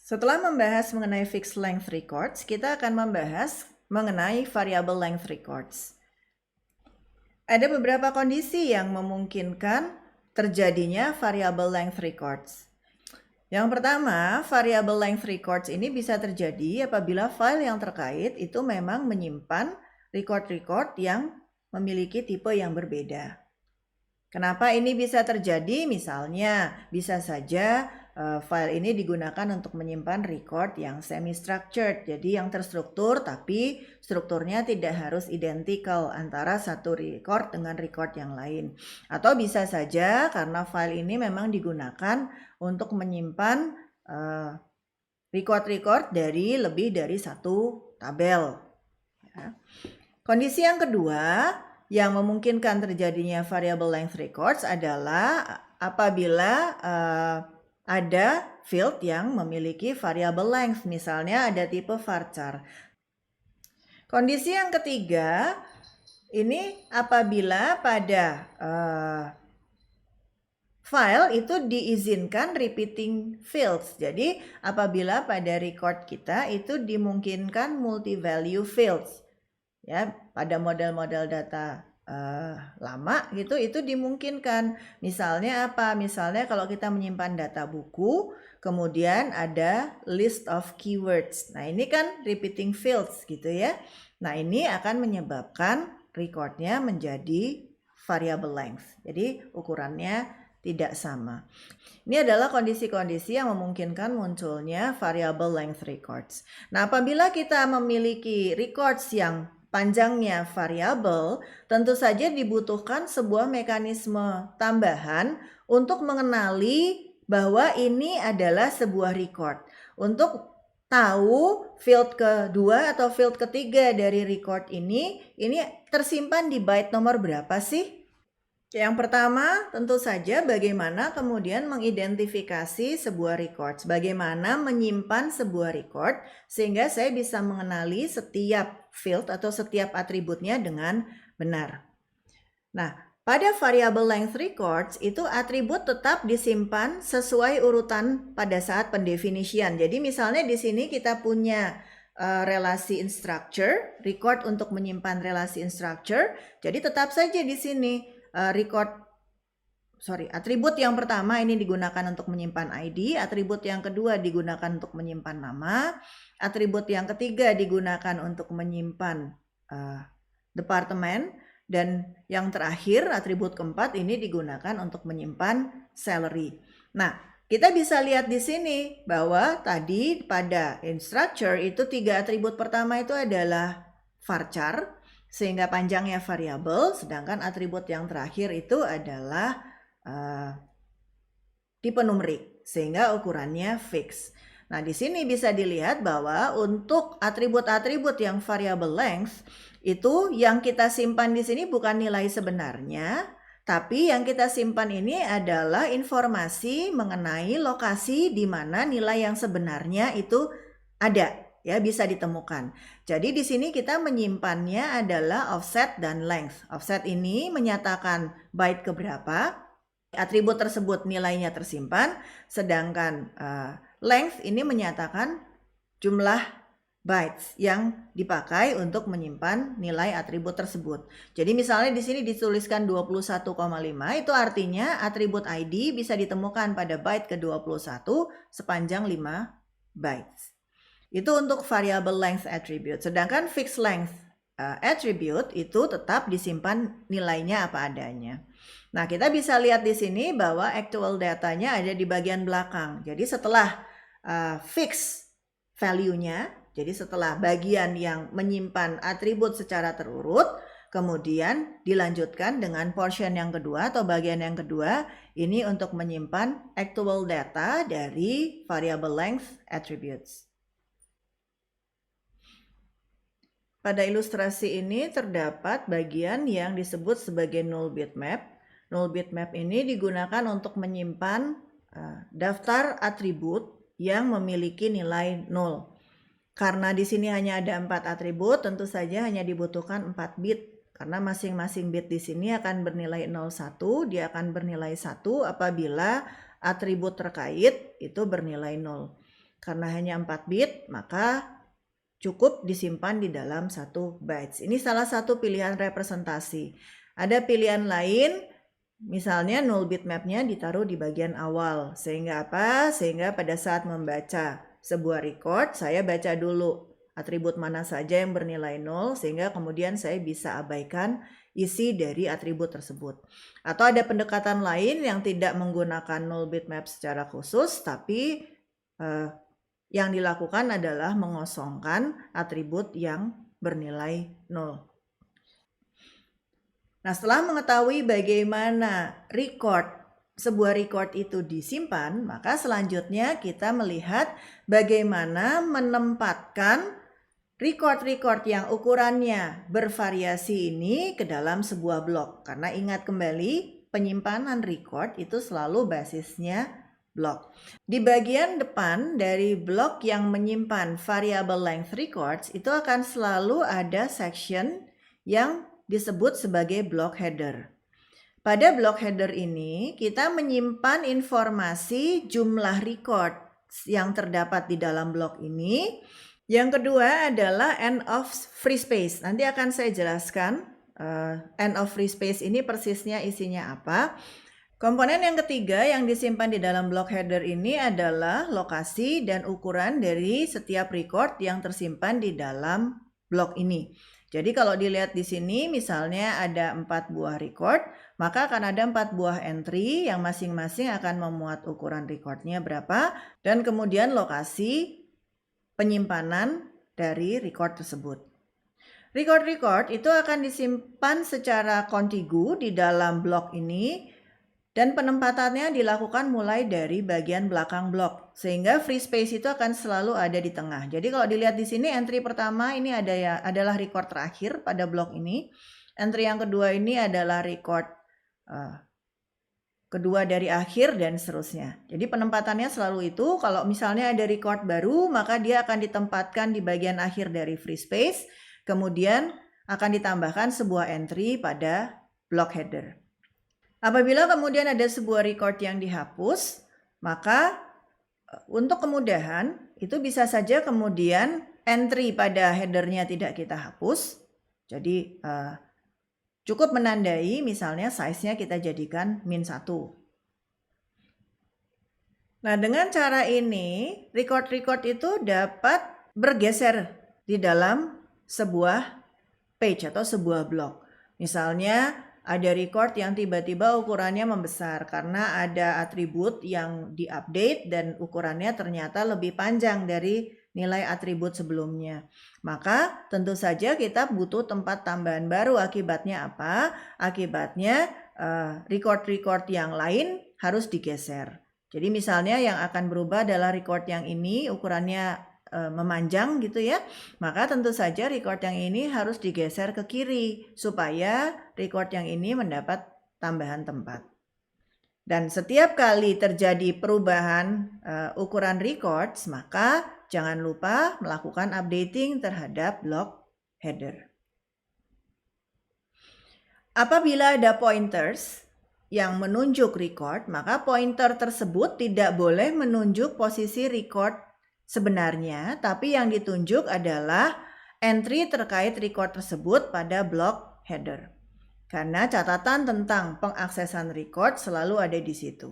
Setelah membahas mengenai fixed length records, kita akan membahas mengenai variable length records. Ada beberapa kondisi yang memungkinkan terjadinya variable length records. Yang pertama, variable length records ini bisa terjadi apabila file yang terkait itu memang menyimpan record-record yang memiliki tipe yang berbeda. Kenapa ini bisa terjadi? Misalnya, bisa saja file ini digunakan untuk menyimpan record yang semi-structured, jadi yang terstruktur tapi strukturnya tidak harus identical antara satu record dengan record yang lain. Atau bisa saja karena file ini memang digunakan untuk menyimpan record-record dari lebih dari satu tabel. Ya. Kondisi yang kedua yang memungkinkan terjadinya variable length records adalah apabila ada field yang memiliki variable length, misalnya ada tipe varchar. Kondisi yang ketiga, ini apabila pada file itu diizinkan repeating fields. Jadi apabila pada record kita itu dimungkinkan multi-value fields. Ya, pada model-model data lama gitu itu dimungkinkan. Misalnya apa? Misalnya kalau kita menyimpan data buku, kemudian ada list of keywords. Nah, ini kan repeating fields gitu ya. Nah, ini akan menyebabkan recordnya menjadi variable length. Jadi ukurannya tidak sama. Ini adalah kondisi-kondisi yang memungkinkan munculnya variable length records. Nah, apabila kita memiliki records yang panjangnya variabel, tentu saja dibutuhkan sebuah mekanisme tambahan untuk mengenali bahwa ini adalah sebuah record. Untuk tahu field kedua atau field ketiga dari record ini tersimpan di byte nomor berapa sih? Yang pertama, tentu saja bagaimana kemudian mengidentifikasi sebuah record, bagaimana menyimpan sebuah record sehingga saya bisa mengenali setiap field atau setiap atributnya dengan benar. Nah, pada variable length records itu atribut tetap disimpan sesuai urutan pada saat pendefinisian. Jadi misalnya di sini kita punya relasi instructor, record untuk menyimpan relasi instructor, jadi tetap saja di sini atribut yang pertama ini digunakan untuk menyimpan ID, atribut yang kedua digunakan untuk menyimpan nama, atribut yang ketiga digunakan untuk menyimpan departemen, dan yang terakhir atribut keempat ini digunakan untuk menyimpan salary. Nah, kita bisa lihat di sini bahwa tadi pada instructor itu 3 atribut pertama itu adalah varchar, sehingga panjangnya variabel, sedangkan atribut yang terakhir itu adalah tipe numerik, sehingga ukurannya fix. Nah, di sini bisa dilihat bahwa untuk atribut-atribut yang variable length, itu yang kita simpan di sini bukan nilai sebenarnya, tapi yang kita simpan ini adalah informasi mengenai lokasi di mana nilai yang sebenarnya itu ada. Ya, bisa ditemukan. Jadi di sini kita menyimpannya adalah offset dan length. Offset ini menyatakan byte keberapa, atribut tersebut nilainya tersimpan, sedangkan length ini menyatakan jumlah bytes yang dipakai untuk menyimpan nilai atribut tersebut. Jadi misalnya di sini dituliskan 21,5, itu artinya atribut ID bisa ditemukan pada byte ke-21 sepanjang 5 bytes. Itu untuk variable length attribute. Sedangkan fixed length attribute itu tetap disimpan nilainya apa adanya. Nah, kita bisa lihat di sini bahwa actual datanya ada di bagian belakang. Jadi setelah fix value-nya, jadi setelah bagian yang menyimpan atribut secara terurut, kemudian dilanjutkan dengan portion yang kedua atau bagian yang kedua, ini untuk menyimpan actual data dari variable length attributes. Pada ilustrasi ini terdapat bagian yang disebut sebagai null bitmap. Null bitmap ini digunakan untuk menyimpan daftar atribut yang memiliki nilai 0. Karena di sini hanya ada 4 atribut, tentu saja hanya dibutuhkan 4 bit. Karena masing-masing bit di sini akan bernilai 01, dia akan bernilai 1 apabila atribut terkait itu bernilai 0. Karena hanya 4 bit, maka cukup disimpan di dalam 1 bytes. Ini salah satu pilihan representasi. Ada pilihan lain, misalnya null bitmapnya ditaruh di bagian awal. Sehingga apa? Sehingga pada saat membaca sebuah record, saya baca dulu atribut mana saja yang bernilai 0, sehingga kemudian saya bisa abaikan isi dari atribut tersebut. Atau ada pendekatan lain yang tidak menggunakan null bitmap secara khusus, tapi yang dilakukan adalah mengosongkan atribut yang bernilai 0. Nah, setelah mengetahui bagaimana sebuah record itu disimpan, maka selanjutnya kita melihat bagaimana menempatkan record-record yang ukurannya bervariasi ini ke dalam sebuah blok. Karena ingat kembali, penyimpanan record itu selalu basisnya blok. Di bagian depan dari blok yang menyimpan variable length records, itu akan selalu ada section yang disebut sebagai block header. Pada block header ini, kita menyimpan informasi jumlah record yang terdapat di dalam blok ini. Yang kedua adalah end of free space. Nanti akan saya jelaskan end of free space ini persisnya isinya apa. Komponen yang ketiga yang disimpan di dalam block header ini adalah lokasi dan ukuran dari setiap record yang tersimpan di dalam blok ini. Jadi kalau dilihat di sini misalnya ada 4 buah record, maka akan ada 4 buah entry yang masing-masing akan memuat ukuran recordnya berapa dan kemudian lokasi penyimpanan dari record tersebut. Record-record itu akan disimpan secara kontigu di dalam blok ini dan penempatannya dilakukan mulai dari bagian belakang blok sehingga free space itu akan selalu ada di tengah. Jadi kalau dilihat di sini entry pertama ini adalah record terakhir pada blok ini. Entry yang kedua ini adalah record kedua dari akhir dan seterusnya. Jadi penempatannya selalu itu, kalau misalnya ada record baru, maka dia akan ditempatkan di bagian akhir dari free space, kemudian akan ditambahkan sebuah entry pada block header. Apabila kemudian ada sebuah record yang dihapus, maka untuk kemudahan itu bisa saja kemudian entry pada headernya tidak kita hapus. Jadi cukup menandai misalnya size-nya kita jadikan -1. Nah, dengan cara ini record-record itu dapat bergeser di dalam sebuah page atau sebuah blok. Misalnya ada record yang tiba-tiba ukurannya membesar karena ada atribut yang diupdate dan ukurannya ternyata lebih panjang dari nilai atribut sebelumnya. Maka tentu saja kita butuh tempat tambahan baru. Akibatnya apa? Akibatnya record-record yang lain harus digeser. Jadi misalnya yang akan berubah adalah record yang ini ukurannya memanjang gitu ya. Maka tentu saja record yang ini harus digeser ke kiri supaya record yang ini mendapat tambahan tempat. Dan setiap kali terjadi perubahan ukuran records, maka jangan lupa melakukan updating terhadap block header. Apabila ada pointers yang menunjuk record, maka pointer tersebut tidak boleh menunjuk posisi record sebenarnya, tapi yang ditunjuk adalah entry terkait record tersebut pada block header. Karena catatan tentang pengaksesan record selalu ada di situ.